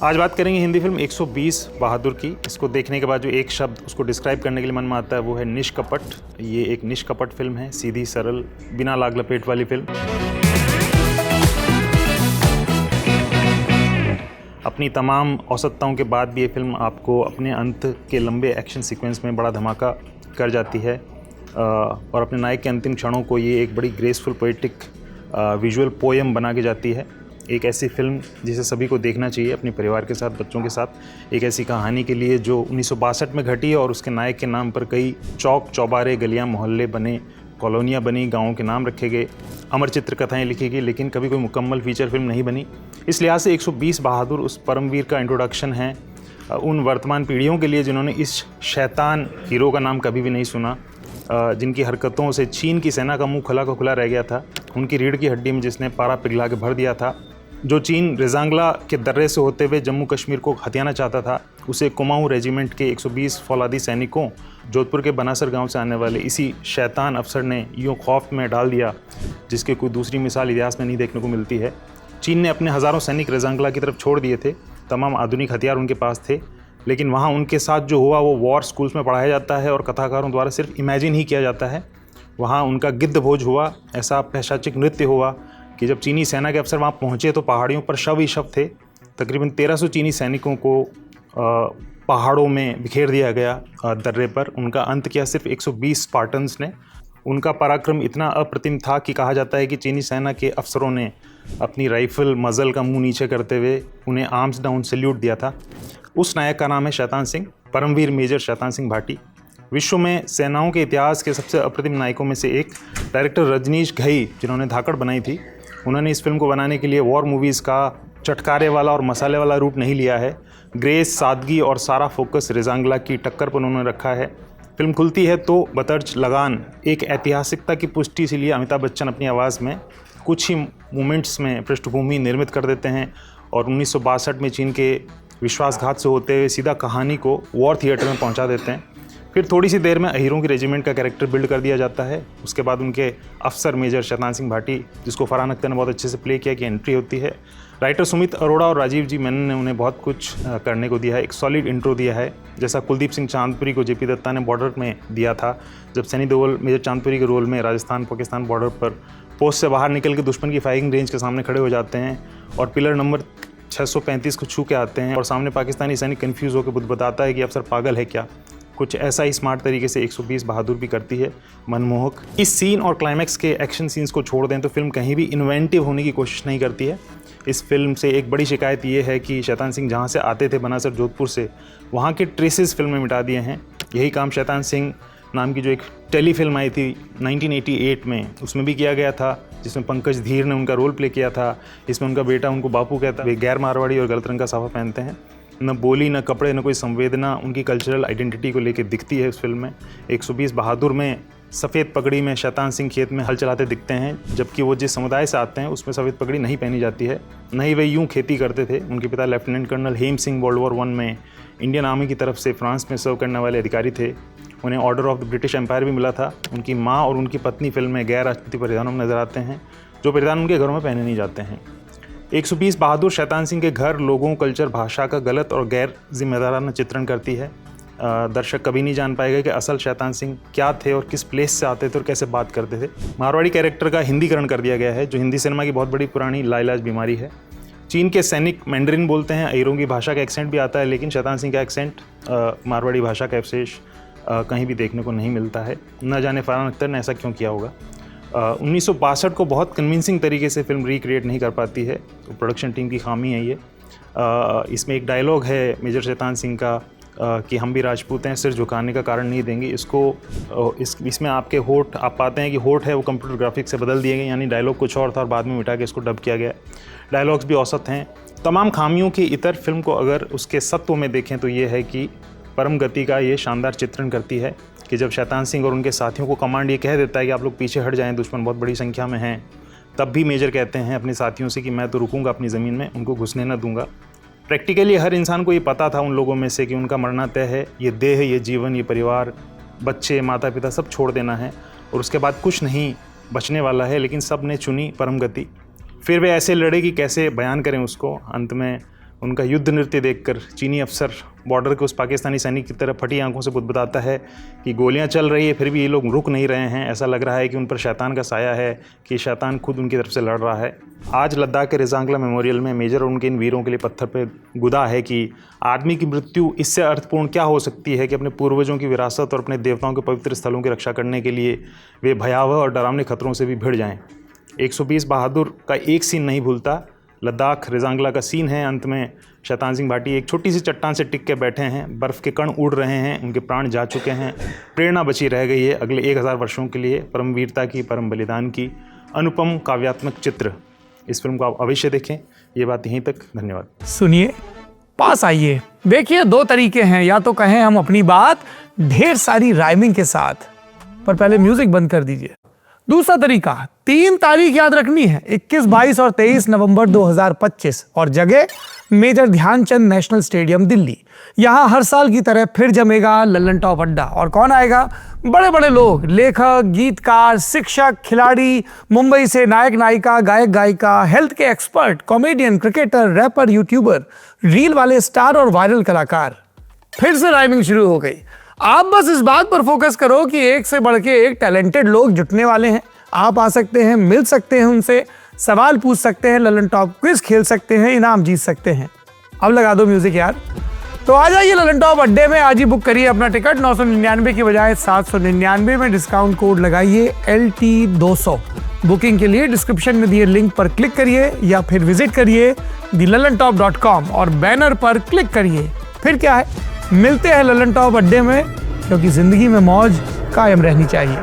आज बात करेंगे हिंदी फिल्म 120 बहादुर की। इसको देखने के बाद जो एक शब्द उसको डिस्क्राइब करने के लिए मन में आता है वो है निष्कपट। ये एक निष्कपट फिल्म है, सीधी सरल, बिना लाग लपेट वाली फिल्म। अपनी तमाम औसतताओं के बाद भी ये फिल्म आपको अपने अंत के लंबे एक्शन सीक्वेंस में बड़ा धमाका कर जाती है और अपने नायक के अंतिम क्षणों को ये एक बड़ी ग्रेसफुल पोएटिक विजुअल पोएम बना के जाती है। एक ऐसी फिल्म जिसे सभी को देखना चाहिए अपने परिवार के साथ, बच्चों के साथ। एक ऐसी कहानी के लिए जो 1962 में घटी और उसके नायक के नाम पर कई चौक चौबारे, गलियां, मोहल्ले बने, कॉलोनियाँ बनी, गाँवों के नाम रखे गए, अमर चित्र कथाएँ लिखी गई, लेकिन कभी कोई मुकम्मल फीचर फिल्म नहीं बनी। इस लिहाज से 120 बहादुर उस परमवीर का इंट्रोडक्शन है उन वर्तमान पीढ़ियों के लिए जिन्होंने इस शैतान हीरो का नाम कभी भी नहीं सुना, जिनकी हरकतों से चीन की सेना का मुंह खुला का खुला रह गया था, उनकी रीढ़ की हड्डी में जिसने पारा पिघला के भर दिया था। जो चीन रेजांगला के दर्रे से होते हुए जम्मू कश्मीर को हथियाना चाहता था, उसे कुमाऊं रेजिमेंट के 120 फौलादी सैनिकों, जोधपुर के बनासर गांव से आने वाले इसी शैतान अफसर ने यूँ खौफ में डाल दिया जिसकी कोई दूसरी मिसाल इतिहास में नहीं देखने को मिलती है। चीन ने अपने हज़ारों सैनिक रेजांगला की तरफ छोड़ दिए थे, तमाम आधुनिक हथियार उनके पास थे, लेकिन वहाँ उनके साथ जो हुआ वो वॉर स्कूल्स में पढ़ाया जाता है और कथाकारों द्वारा सिर्फ इमेजिन ही किया जाता है। वहाँ उनका गिद्ध भोज हुआ, ऐसा पैशाचिक नृत्य हुआ कि जब चीनी सेना के अफसर वहाँ पहुँचे तो पहाड़ियों पर शव ही शव थे। तकरीबन 1300 चीनी सैनिकों को पहाड़ों में बिखेर दिया गया दर्रे पर। उनका अंत किया सिर्फ 120 स्पार्टन्स ने। उनका पराक्रम इतना अप्रतिम था कि कहा जाता है कि चीनी सेना के अफसरों ने अपनी राइफल मज़ल का मुंह नीचे करते हुए उन्हें आर्म्स डाउन सैल्यूट दिया था। उस नायक का नाम है शैतान सिंह, परमवीर मेजर शैतान सिंह भाटी। विश्व में सेनाओं के इतिहास के सबसे अप्रतिम नायकों में से एक डायरेक्टर रजनीश घई, जिन्होंने धाकड़ बनाई थी, उन्होंने इस फिल्म को बनाने के लिए वॉर मूवीज़ का चटकारे वाला और मसाले वाला रूट नहीं लिया है। ग्रेस, सादगी और सारा फोकस रेजांगला की टक्कर पर उन्होंने रखा है। फिल्म खुलती है तो बतर्ज लगान, एक ऐतिहासिकता की पुष्टि, इसीलिए अमिताभ बच्चन अपनी आवाज़ में कुछ ही मोमेंट्स में पृष्ठभूमि निर्मित कर देते हैं और 1962 में चीन के विश्वासघात से होते हुए सीधा कहानी को वॉर थिएटर में पहुंचा देते हैं। फिर थोड़ी सी देर में अहीरों की रेजिमेंट का कैरेक्टर बिल्ड कर दिया जाता है। उसके बाद उनके अफसर मेजर शैतान सिंह भाटी, जिसको फरहान अख्तर ने बहुत अच्छे से प्ले किया, की एंट्री होती है। राइटर सुमित अरोड़ा और राजीव जी मेनन ने उन्हें बहुत कुछ करने को दिया है, एक सॉलिड इंट्रो दिया है, जैसा कुलदीप सिंह चांदपुरी को जेपी दत्ता ने बॉर्डर में दिया था, जब सनी देओल मेजर चांदपुरी के रोल में राजस्थान पाकिस्तान बॉर्डर पर पोस्ट से बाहर निकल के दुश्मन की फायरिंग रेंज के सामने खड़े हो जाते हैं और पिलर नंबर 635 को छू के आते हैं और सामने पाकिस्तानी सैनिक कन्फ्यूज़ होकर बताता है कि अफसर पागल है क्या। कुछ ऐसा ही स्मार्ट तरीके से 120 बहादुर भी करती है, मनमोहक। इस सीन और क्लाइमैक्स के एक्शन सीन्स को छोड़ दें तो फिल्म कहीं भी इन्वेंटिव होने की कोशिश नहीं करती है। इस फिल्म से एक बड़ी शिकायत ये है कि शैतान सिंह जहाँ से आते थे, बनासर जोधपुर से, वहाँ के ट्रेसेस फिल्म में मिटा दिए हैं। यही काम शैतान सिंह नाम की जो एक टेली फिल्म आई थी 1988 में, उसमें भी किया गया था, जिसमें पंकज धीर ने उनका रोल प्ले किया था। इसमें उनका बेटा उनको बापू कहता है। वे गैर मारवाड़ी और गलत रंग का साफा पहनते हैं, न बोली न कपड़े न कोई संवेदना उनकी कल्चरल आइडेंटिटी को लेकर दिखती है इस फिल्म में। 120 बहादुर में सफ़ेद पगड़ी में शैतान सिंह खेत में हल चलाते दिखते हैं, जबकि वो जिस समुदाय से आते हैं उसमें सफ़ेद पगड़ी नहीं पहनी जाती है, नहीं वे यूँ खेती करते थे। उनके पिता लेफ्टिनेंट कर्नल हेम सिंह वर्ल्ड वॉर 1 में इंडियन आर्मी की तरफ से फ्रांस में सर्व करने वाले अधिकारी थे। उन्हें order of the British Empire भी मिला था। उनकी माँ और उनकी पत्नी फिल्म में गैर राजपूती परिधानों में नजर आते हैं, जो परिधान उनके घरों में पहने नहीं जाते हैं। 120 बहादुर शैतान सिंह के घर, लोगों, कल्चर, भाषा का गलत और गैर जिम्मेदाराना चित्रण करती है। दर्शक कभी नहीं जान पाएगा कि असल शैतान सिंह क्या थे और किस प्लेस से आते थे और कैसे बात करते थे। मारवाड़ी कैरेक्टर का हिंदीकरण कर दिया गया है, जो हिंदी सिनेमा की बहुत बड़ी पुरानी लाइलाज बीमारी है। चीन के सैनिक मैंडरिन बोलते हैं, अहीरों की भाषा का एक्सेंट भी आता है, लेकिन शैतान सिंह का एक्सेंट मारवाड़ी भाषा का अवशेष कहीं भी देखने को नहीं मिलता है। न जाने फरहान अख्तर ने ऐसा क्यों किया होगा। 1962 को बहुत कन्विंसिंग तरीके से फिल्म रिक्रिएट नहीं कर पाती है, तो प्रोडक्शन टीम की खामी है ये। इसमें एक डायलॉग है मेजर शैतान सिंह का कि हम भी राजपूत हैं, सिर झुकाने का कारण नहीं देंगे। इसमें आपके होठ, आप पाते हैं कि होठ है वो कंप्यूटर ग्राफिक्स से बदल दिए गए, यानी डायलॉग कुछ और था और बाद में मिटा के इसको डब किया गया। डायलॉग्स भी औसत हैं। तमाम खामियों की इतर फिल्म को अगर उसके सत्व में देखें तो ये है कि परम गति का ये शानदार चित्रण करती है कि जब शैतान सिंह और उनके साथियों को कमांड ये कह देता है कि आप लोग पीछे हट जाएं, दुश्मन बहुत बड़ी संख्या में हैं, तब भी मेजर कहते हैं अपने साथियों से कि मैं तो रुकूंगा अपनी ज़मीन में, उनको घुसने न दूंगा। प्रैक्टिकली हर इंसान को ये पता था उन लोगों में से कि उनका मरना तय है, ये देह, ये जीवन, ये परिवार, बच्चे, माता पिता सब छोड़ देना है और उसके बाद कुछ नहीं बचने वाला है, लेकिन सब ने चुनी परम गति। फिर वे ऐसे लड़े कि कैसे बयान करें उसको। अंत में उनका युद्ध नृत्य देखकर चीनी अफसर बॉर्डर के उस पाकिस्तानी सैनिक की तरफ फटी आंखों से बुदबुदाता है कि गोलियां चल रही है फिर भी ये लोग रुक नहीं रहे हैं, ऐसा लग रहा है कि उन पर शैतान का साया है, कि शैतान खुद उनकी तरफ से लड़ रहा है। आज लद्दाख के रेज़ांगला मेमोरियल में मेजर और उनके इन वीरों के लिए पत्थर पर गुदा है कि आदमी की मृत्यु इससे अर्थपूर्ण क्या हो सकती है कि अपने पूर्वजों की विरासत और अपने देवताओं के पवित्र स्थलों की रक्षा करने के लिए वे भयावह और डरावने खतरों से भी भिड़ जाएँ। 120 बहादुर का एक सीन नहीं भूलता। लद्दाख रेज़ांगला का सीन है। अंत में शैतान सिंह भाटी एक छोटी सी चट्टान से टिक के बैठे हैं, बर्फ़ के कण उड़ रहे हैं, उनके प्राण जा चुके हैं, प्रेरणा बची रह गई है अगले 1000 वर्षों के लिए परम वीरता की, परम बलिदान की। अनुपम काव्यात्मक चित्र। इस फिल्म को आप अवश्य देखें। ये बात यहीं तक। धन्यवाद। सुनिए, पास आइए। देखिए, 2 तरीके हैं, या तो कहें हम अपनी बात ढेर सारी राइमिंग के साथ, पर पहले म्यूजिक बंद कर दीजिए। दूसरा तरीका, 3 तारीख याद रखनी है, 21, 22 और 23 नवंबर 2025, और जगह major Dhyan Chand national stadium Delhi. यहां हर साल की तरह फिर जमेगा लल्लन टॉप अड्डा। और कौन आएगा? बड़े बड़े लोग, लेखक, गीतकार, शिक्षक, खिलाड़ी, मुंबई से नायक नायिका, गायक गायिका, हेल्थ के expert, comedian, cricketer, rapper, YouTuber, reel वाले स्टार और वायरल कलाकार। फिर से राइमिंग शुरू हो गई। आप बस इस बात पर फोकस करो कि एक से बढ़ के एक टैलेंटेड लोग जुटने वाले हैं। आप आ सकते हैं, मिल सकते हैं उनसे, सवाल पूछ सकते हैं, लल्लन टॉप क्विज खेल सकते हैं, इनाम जीत सकते हैं। अब लगा दो म्यूजिक यार। तो आ जाइए लल्लन टॉप अड्डे में, आज ही बुक करिए अपना टिकट। 999 की बजाय 799 में डिस्काउंट कोड लगाइए LT200। बुकिंग के लिए डिस्क्रिप्शन में दिए लिंक पर क्लिक करिए या फिर विजिट करिए thelallantop.com और बैनर पर क्लिक करिए। फिर क्या है, मिलते हैं लल्लन टॉप अड्डे में, क्योंकि जिंदगी में मौज कायम रहनी चाहिए।